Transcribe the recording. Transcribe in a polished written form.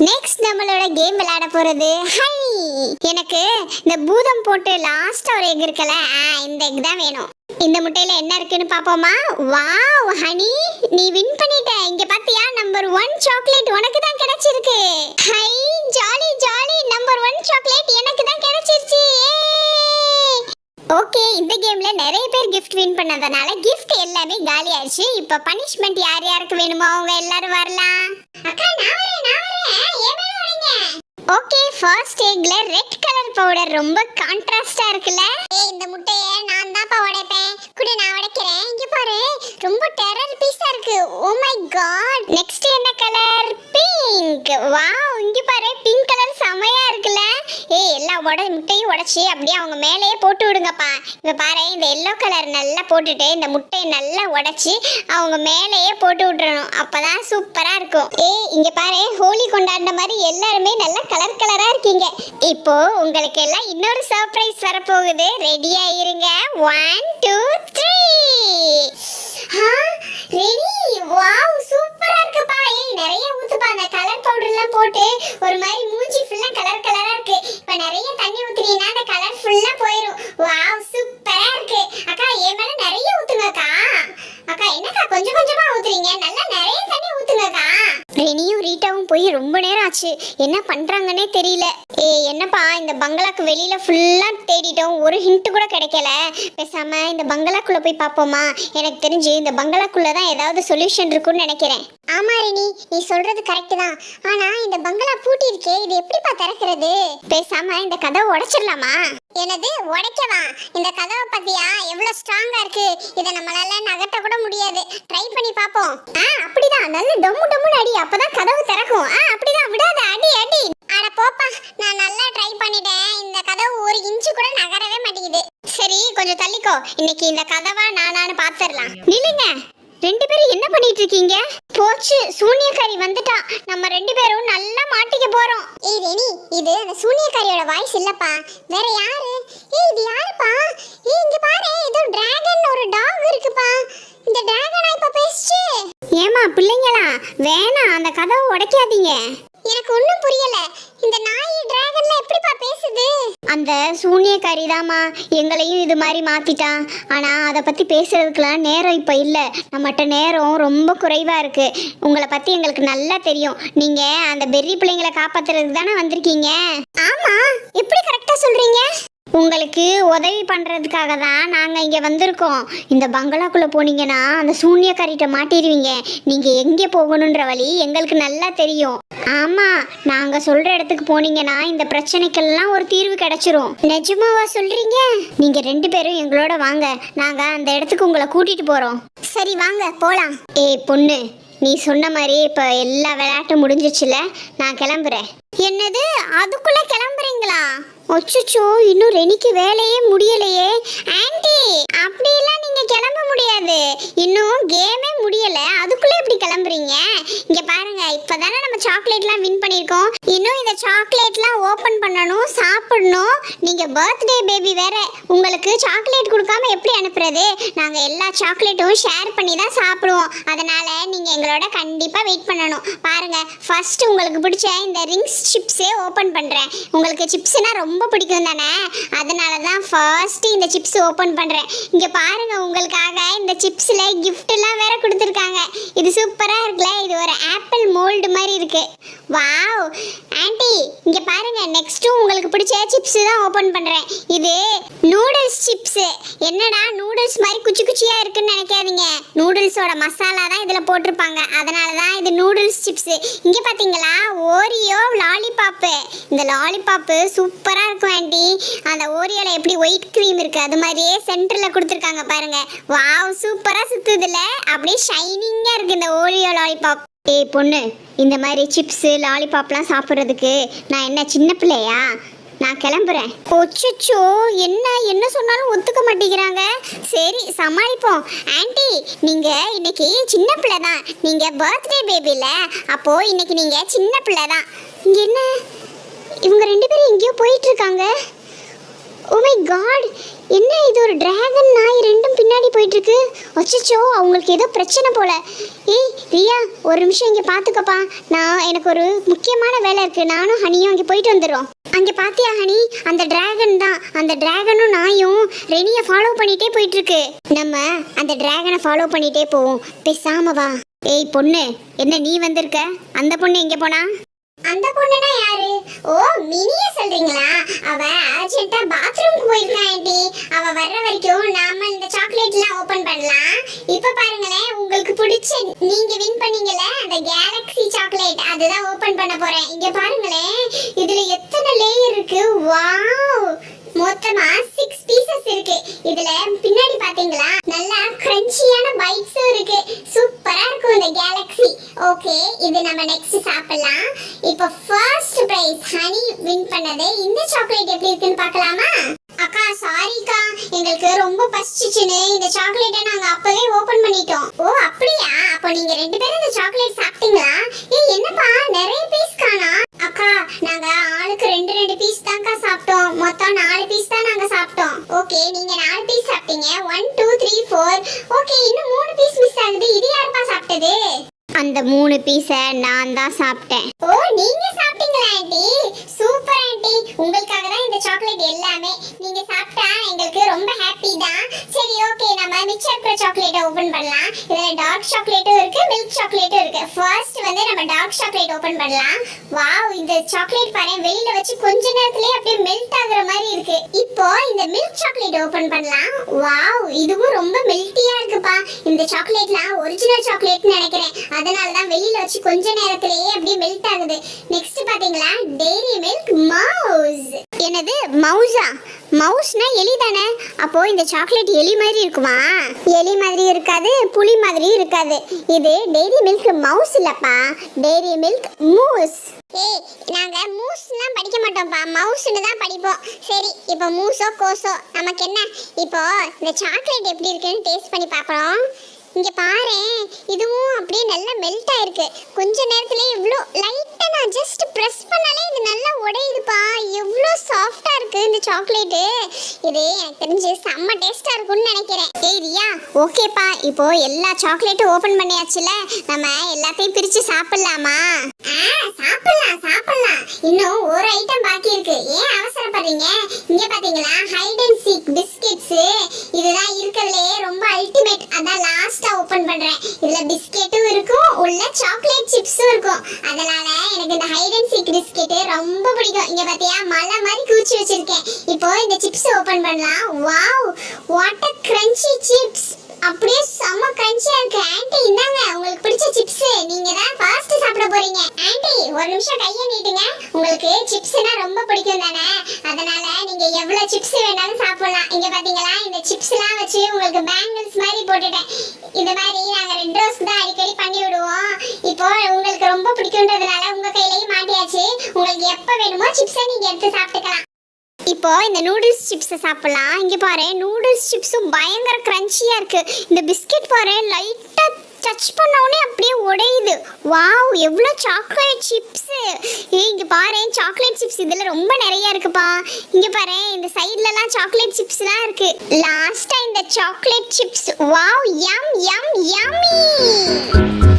Next நம்மளோட game விளையாட போறது ஹை. எனக்கு இந்த பூதம் போட்டு லாஸ்ட் ஒரு எக் இருக்கல, இந்த எக் தான் வேணும். இந்த முட்டையில என்ன இருக்குன்னு பாப்போமா? வாவ் ஹனி, நீ வின் பண்ணிட்ட. இங்க பாத்தியா, நம்பர் 1 சாக்லேட் உனக்கு தான் கிடைச்சிருக்கு. Hi jolly jolly, number 1 chocolate எனக்கு தான் கிடைச்சிருச்சு. ஓகே, இந்த கேம்ல நிறைய பேர் gift வின் பண்ணதனால gift எல்லாமே காலி ஆயிடுச்சு. இப்ப பனிஷ்மென்ட் யார் யாருக்கு வேணுமோ அவங்க எல்லாரும் வரலாம். அக்கா நான் வரேன். ஏன் வரீங்க? ஓகே, ஃபர்ஸ்ட் எக்ல ரெட் கலர் பவுடர் ரொம்ப கான்ட்ராஸ்டா இருக்குல. இந்த முட்டையை நான் தான் உடைப்பேன். குடு, நான் உடைக்கிறேன். இங்க பாரு, ரொம்ப டெரர் பீஸா இருக்கு. Oh my god. நெக்ஸ்ட் என்ன கலர்? பிங்க். வாவ், இங்க பாரு, பிங்க் கலர் செமையா இருக்குல. எல்லா முட்டையும் உடைச்சி அப்படியே அவங்க மேலேயே போட்டு விடுங்கப்பா. இங்க பாரு, இந்த எல்லோ கலர் நல்லா போட்டுட்டு இந்த முட்டையை நல்லா உடைச்சி அவங்க மேலேயே போட்டு விட்டுறணும். அப்பதான் சூப்பரா இருக்கும். இங்க பாரு, ஹோலி கொண்டாடின மாதிரி எல்லாருமே நல்லா கலர் கலரா இருக்கீங்க. இப்போ உங்களுக்கு எல்லாம் இன்னொரு சர்ப்ரைஸ் வரப்போகுது. ரெடியா இருங்க. 1 2 3. ரெடி. வாவ், சூப்பரா இருக்குப்பா. நிறைய ஊத்துப்பா. அந்த கலர் பவுடர் எல்லாம் போட்டு ஒரு மாதிரி மூஞ்சி ஃபுல்லா கலர் கலரா இருக்கு. இப்ப நிறைய தண்ணி ஊத்துனீங்கன்னா அந்த கலர் ஃபுல்லா போயிடும். வாவ், சூப்பரா இருக்கு. அக்கா என் மேல நிறைய ஊத்துங்கக்கா. அக்கா என்னக்கா கொஞ்சம் கொஞ்சமா ஊத்துறீங்க? நல்லா நிறைய தண்ணி ஊத்துங்கக்கா. ரெனியும் ரீட்டாவும் போய் ரொம்ப நேரம் ஆச்சு, என்ன பண்றாங்கன்னே தெரியல. என்னப்பா, இந்த பங்களாக்கு வெளியில ஃபுல்லா தேடிட்டோம், ஒரு ஹிண்ட் கூட கிடைக்கல. பேசாம இந்த பங்களாக்குள்ள போய் பாப்போமா? எனக்கு தெரிஞ்சு இந்த பங்களாக்குள்ள தான் ஏதாவது சொல்யூஷன் இருக்குன்னு நினைக்கிறேன். ஆமா ரெனி, நீ சொல்றது கரெக்ட் தான். ஆனா இந்த பங்களா பூட்டி இருக்கே, இது எப்படிப்பா திறக்கிறது? பேசாம இந்த கதவை உடைச்சிடலாமா? எனது உடைக்கவா? இந்த கதவை பத்தியா எவ்வளவு ஸ்ட்ராங்கா இருக்கு. இதை நம்மளால நகர்த்த கூட முடியாது. ட்ரை பண்ணி பாப்போம். அப்படிதான், நல்ல டம்மு டம்முன்னு அடி, அப்பதான் கதவு திறக்கும். அப்படிதான், விடாத, அடி அடி. அட போப்பா, நான் நல்லா ட்ரை பண்ணிட்டேன். இந்த கதவு ஒரு இன்ச்சு கூட நகரவே மாட்டேங்குது. சரி, கொஞ்சம் தள்ளிக்கோ. இன்னைக்கு இந்த கதவா நானானு பாத்துறலாம். நில்லுங்க, ரெண்டு பேரும் என்ன பண்ணிட்டு இருக்கீங்க? போச்சு, சூனியக்காரி வந்துட்டா. நம்ம ரெண்டு பேரும் நல்லா மாட்டிக்க போறோம். ரெனி, இது அந்த சூனியக்காரியோட வாய்ஸ் இல்லப்பா, வேற யாரு? இது யாருப்பா? இங்க பாரு, ஏதோ டிராகன் ஒரு டாக் இருக்குப்பா. இந்த டிராகனா இப்ப பேசுச்சு. ஏமா பிள்ளைங்களா, வேணாம், அந்த கதவை உடைக்காதீங்க. எனக்கு ஒண்ணும் புரியல. இந்த நாய் டிராகன்ல எப்படிப்பா பேசுது? அந்த சூனியக்காரி தாமா எங்களையும் இது மாதிரி மாத்திட்டான். ஆனா அதை பத்தி பேசுறதுக்குலாம் நேரம் இப்ப இல்ல. நம்மகிட்ட நேரம் ரொம்ப குறைவா இருக்கு. உங்களை பத்தி எங்களுக்கு நல்லா தெரியும். நீங்க அந்த பெர்ரி பிள்ளைங்களை காப்பாத்துறதுக்கு தானே வந்திருக்கீங்க. ஆமா, எப்படி கரெக்டா சொல்றீங்க? உங்களுக்கு உதவி பண்ணுறதுக்காக தான் நாங்கள் இங்கே வந்திருக்கோம். இந்த பங்களாக்குள்ளே போனீங்கன்னா அந்த சூன்யக்காரிட்ட மாட்டிடுவீங்க. நீங்கள் எங்கே போகணுன்ற வழி எங்களுக்கு நல்லா தெரியும். ஆமாம், நாங்கள் சொல்கிற இடத்துக்கு போனீங்கன்னா இந்த பிரச்சனைக்கெல்லாம் ஒரு தீர்வு கிடைச்சிரும். நிஜமாவா சொல்கிறீங்க? நீங்கள் ரெண்டு பேரும் எங்களோட வாங்க, நாங்கள் அந்த இடத்துக்கு உங்களை கூட்டிகிட்டு போகிறோம். சரி வாங்க போகலாம். பொண்ணு, நீ சொன்ன மாதிரி இப்போ எல்லா விளையாட்டும் முடிஞ்சிச்சுல, நான் கிளம்புறேன். என்னது, அதுக்குள்ளே கிளம்புறீங்களா? அச்சச்சோ, இன்னும் ரெனிக்கு வேலையே முடியலையே. ஆன்ட்டி, அப்படியெல்லாம் நீங்க கிளம்ப முடியாது. இன்னும் கேமே முடியல, அதுக்குள்ள எப்படி கிளம்புறீங்க? இங்க பாருங்க, இப்பதானே நம்ம சாக்லேட்லாம் வின் பண்ணிருக்கோம். இன்னும் இந்த சாக்லேட்லாம் ஓபன் பண்ணணும், சாப்பிடணும். நீங்க பர்த்டே பேபி வேற, உங்களுக்கு சாக்லேட் கொடுக்காம எப்படி அனுப்புறது? நாங்க எல்லா சாக்லேட்டும் ஷேர் பண்ணி தான் சாப்பிடுவோம். அதனால நீங்க எங்களோட கண்டிப்பா வெயிட் பண்ணணும். பாருங்க, ஃபர்ஸ்ட் உங்களுக்கு பிடிச்ச இந்த ரிங்ஸ் சிப்ஸே ஓபன் பண்றேன். உங்களுக்கு சிப்ஸ்னா ரொம்ப பிடிக்கும் தானே, அதனால தான் ஃபர்ஸ்ட் இந்த சிப்ஸ் ஓபன் பண்றேன். இங்க பாருங்க, உங்களுக்காக இந்த சிப்ஸ்ல gift எல்லாம் வேற கொடுத்திருக்காங்க. இது சூப்பரா இருக்குல. இது ஒரு ஆப்பிள் மோல்டு மாதிரி இருக்கு. வாவ் ஆன்ட்டி, இங்க பாருங்க, நெக்ஸ்ட் உங்களுக்கு பிடிச்ச சிப்ஸ் தான் ஓபன் பண்றேன். இது நூடுல்ஸ் சிப்ஸ். என்னடா நூடுல்ஸ் மாதிரி குச்சி குச்சியா இருக்குன்னு நினைக்காதீங்க. நூடுல்ஸோட மசாலா தான் இதுல போட்டிருப்பாங்க, அதனால தான் இது நூடுல்ஸ் சிப்ஸ். இங்க பாத்தீங்களா, ஓரியோ லாலிபாப். இந்த லாலிபாப் சூப்பரா இருக்கும் ஆண்டி. அந்த ஓரியோல எப்படி ஒயிட் க்ரீம் இருக்கு, அது மாதிரியே சென்டர்ல கொடுத்துருக்காங்க பாருங்க. வாவ், சூப்பரா சுத்துதுல, அப்படியே ஷைனிங்கா இருக்கு இந்த ஓரியோ லாலிபாப். பொண்ணு, இந்த மாதிரி சிப்ஸ் லாலிபாப்லாம் சாப்பிட்றதுக்கு நான் என்ன சின்ன பிள்ளையா? நான் கிளம்புறேன். ஒச்சோ, என்ன சொன்னாலும் ஒத்துக்க மாட்டேங்கிறாங்க. சரி சமாளிப்போம். ஆன்ட்டி, நீங்க இன்னைக்கு சின்ன பிள்ளை தான். நீங்க பர்த்டே பேபில, அப்போ இன்னைக்கு நீங்க சின்ன பிள்ளை தான். இங்க என்ன, இவங்க ரெண்டு பேரும் எங்கேயோ போயிட்டு இருக்காங்க. ஓ மை காட், என்ன இது? ஒரு டிராகன் நாய் ரெண்டும் பின்னாடி போயிட்டு இருக்கு. அச்சச்சோ, அவங்களுக்கு ஏதோ பிரச்சனை போல. ஏய் ரியா, ஒரு நிமிஷம் இங்கே பார்த்துக்கப்பா. எனக்கு ஒரு முக்கியமான வேலை இருக்கு. நானும் ஹனியும் இங்கே போயிட்டு வந்துடுறோம். அங்கே பாத்தியா ஹனி, அந்த டிராகன் தான். அந்த டிராகனும் நாயும் ரெனியை ஃபாலோ பண்ணிட்டே போயிட்டு இருக்கு. நம்ம அந்த டிராகனை ஃபாலோ பண்ணிட்டே போவோம். பேசாம வா. ஏய் பொண்ணு, என்ன நீ வந்திருக்க? அந்த பொண்ணு எங்கே போனா? அந்த பொண்ணுனா யாரு? ஓ, மினிய சொல்றீங்களா? அவ அர்ஜென்ட்டா பாத்ரூம்க்கு போயிருக்கா ஆண்டி. அவ வர்ற வரைக்கும் நாம இந்த சாக்லேட்லாம் ஓபன் பண்ணலாம். இப்ப பாருங்களேன், உங்களுக்கு பிடிச்ச நீங்க வின் பண்ணீங்கல அந்த கேலக்ஸி சாக்லேட், அதுதான் ஓபன் பண்ண போறேன். இங்க பாருங்களேன், இதுல எத்தனை லேயர் இருக்கு. வாவ், மொத்தமா 6 பீசஸ் இருக்கு. இதுல பின்னாடி பாத்தீங்களா நல்லா கிரன்ச்சியான பைட்ஸும் இருக்கு. சூப்பரா இருக்கும் இந்த கேலக்ஸி. ஓகே, இது நம்ம நெக்ஸ்ட் சாப்பிடலாம். இப்போ ஃபர்ஸ்ட் பிரைஸ் ஹனி வின் பண்ணது. இந்த சாக்லேட் எப்படி இருக்குன்னு பார்க்கலாமா? அக்கா சாரிக்கா, எங்களுக்கு ரொம்ப பசிச்சுச்சுன்னு இந்த சாக்லேட்டை நாங்க அப்பவே ஓபன் பண்ணிட்டோம். ஓ அப்படியா? அப்போ நீங்க ரெண்டு பேரும் இந்த சாக்லேட் சாப்பிட்டீங்களா? ஏய் என்னப்பா நிறைய பீஸ் காணா? அக்கா நாங்க ஆளுக்கு 2 பீஸ் தான்க்கா சாப்பிட்டோம். மொத்தம் 4 பீஸ் தான் நாங்க சாப்பிட்டோம். ஓகே, நீங்க 4 பீஸ் சாப்பிட்டீங்க. 1 2 3 4. ஓகே, இன்னும் 3 பீஸ் மிஸ் ஆகுது. இது யாருப்பா சாப்பிட்டது? அந்த 3 பீஸை நான் தான் சாப்பிட்டேன். ஓ, நீங்க சாப்பிட்டீங்களா ஆண்டி? சூப்பர் ஆண்டி, உங்களுக்காக தான் இந்த சாக்லேட் எல்லாமே. நீங்க சாப்பிட்டா எங்களுக்கு ரொம்ப ஹாப்பி தான். சரி ஓகே, நம்ம மிச்சர் ப்ரோ சாக்லேட்டை ஓபன் பண்ணலாம். இதுல டார்க் சாக்லேட்டும் இருக்கு, மில்க் சாக்லேட்டும் இருக்கு. ஃபர்ஸ்ட் வந்து நம்ம டார்க் சாக்லேட் ஓபன் பண்ணலாம். வாவ், இந்த சாக்லேட் பாரு, வெளியில வச்சு கொஞ்ச நேரத்திலேயே அப்படியே மெல்ட் ஆகுற மாதிரி இருக்கு. இப்போ இந்த மில்க் சாக்லேட் ஓபன் பண்ணலாம். வாவ், இதுவும் ரொம்ப மெல்ட்டியா இருக்குப்பா. இந்த சாக்லேட்லாம் ஒரிஜினல் சாக்லேட்னு நினைக்கிறேன். அதனால தான் வெளியில வச்சு கொஞ்ச நேரத்திலேயே அப்படியே மெல்ட் ஆகுது. நெக்ஸ்ட் பாத்தீங்களா, டெய்ரி மில்க் மவுஸ். என்னது மவுஸா? மவுஸ்னா எலி தானே? அப்போ இந்த சாக்லேட் எலி மாதிரி இருக்குமா? எலி மாதிரி இருக்காது, புலி மாதிரி இருக்காது. இது டெய்ரி மில்க் மவுஸ் இல்லப்பா, டெய்ரி மில்க் மூஸ். ஏய், நாங்க மூஸ்லாம் படிக்க மாட்டோம்ப்பா, மவுஸ்னு தான் படிப்போம். சரி, இப்போ மூஸோ கோஸோ நமக்கு என்ன? இப்போ இந்த சாக்லேட் எப்படி இருக்குன்னு டேஸ்ட் பண்ணி பார்க்குறோம். இங்க பாரு, இதுவும் அப்படியே நல்லா மெல்ட் ஆயிருக்கு. கொஞ்ச நேரத்துல இவ்ளோ லைட்டா நான் ஜஸ்ட் பிரஸ் பண்ணாலே இது நல்லா உடையுதுப்பா. எவ்ளோ சாஃப்ட்டா இருக்கு இந்த சாக்லேட். இது எனக்கு தெரிஞ்சு செம்ம டேஸ்டா இருக்கும்னு நினைக்கிறேன். ஏய் ரியா, ஓகேப்பா, இப்போ எல்லா சாக்லேட்டும் ஓபன் பண்ணியாச்சுல, நம்ம எல்லாத்தையும் பிரிச்சு சாப்பிடலாமா? சாப்பிடலாம் சாப்பிடலாம். இன்னும் ஒரு ஐட்டம் பாக்கி இருக்கு. ஏன் அவசரப்படுறீங்க? இங்க பாத்தீங்களா, ஹைட் அண்ட் சீக் பிஸ்கட்ஸ். இதுதான் இருக்கறதுலயே ரொம்ப அல்டிமேட். அதான் லாஸ்டா ஓபன் பண்றேன். இதுல பிஸ்கட்டும் இருக்கும், உள்ள சாக்லேட் சிப்ஸும் இருக்கும். அதனால எனக்கு இந்த ஹைட் அண்ட் சீக் பிஸ்கட் ரொம்ப பிடிக்கும். இங்க பாத்தியா, மலை மாதிரி கூச்சி வச்சிருக்கேன். இப்போ இந்த சிப்ஸ் ஓபன் பண்ணலாம். Wow, what a crunchy chips. அப்படியே செம்ம கிரன்ச்சியா இருக்கு. ஆன்ட்டி இந்தாங்க உங்களுக்கு பிடிச்ச சிப்ஸ். நீங்க தான் ஃபர்ஸ்ட் சாப்பிட போறீங்க. ஆன்ட்டி ஒரு நிமிஷம் கையை நீட்டுங்க. உங்களுக்கு சிப்ஸ்னா ரொம்ப பிடிக்கும் தானே? அதனால நீங்க எவ்வளவு சிப்ஸ் வேணாலும் சாப்பிடலாம். இங்க பாத்தீங்களா, இந்த சிப்ஸ்லாம் வச்சு உங்களுக்கு பேங்கிள்ஸ் மாதிரி போட்டுட்டேன். இந்த மாதிரி நாங்க ரெட் ரோஸ்க்கு தான் அடிக்கடி பண்ணி விடுவோம். இப்போ உங்களுக்கு ரொம்ப பிடிக்கும்ன்றதுனால உங்க கையிலேயே மாட்டியாச்சு. உங்களுக்கு எப்ப வேணுமோ சிப்ஸை நீங்க எடுத்து சாப்பிட்டுக்கலாம். இப்போ இந்த நூடுல்ஸ் சிப்ஸை சாப்பிடலாம். இங்கே பாரு, நூடுல்ஸ் சிப்ஸும் பயங்கர கிரன்ச்சியா இருக்கு. இந்த பிஸ்கட் பாரு, லைட்டா டச் பண்ணவுடனே அப்படியே உடையுது. வாவ், எவ்வளோ சாக்லேட் சிப்ஸ். இங்கே பாரு, சாக்லேட் சிப்ஸ் இதில் ரொம்ப நிறைய இருக்குப்பா. இங்கே பாரு, இந்த சைட்லலாம் சாக்லேட் சிப்ஸ்லாம் இருக்கு. லாஸ்ட்டாக இந்த சாக்லேட் சிப்ஸ். வாவ், யம் யம் யம்மி.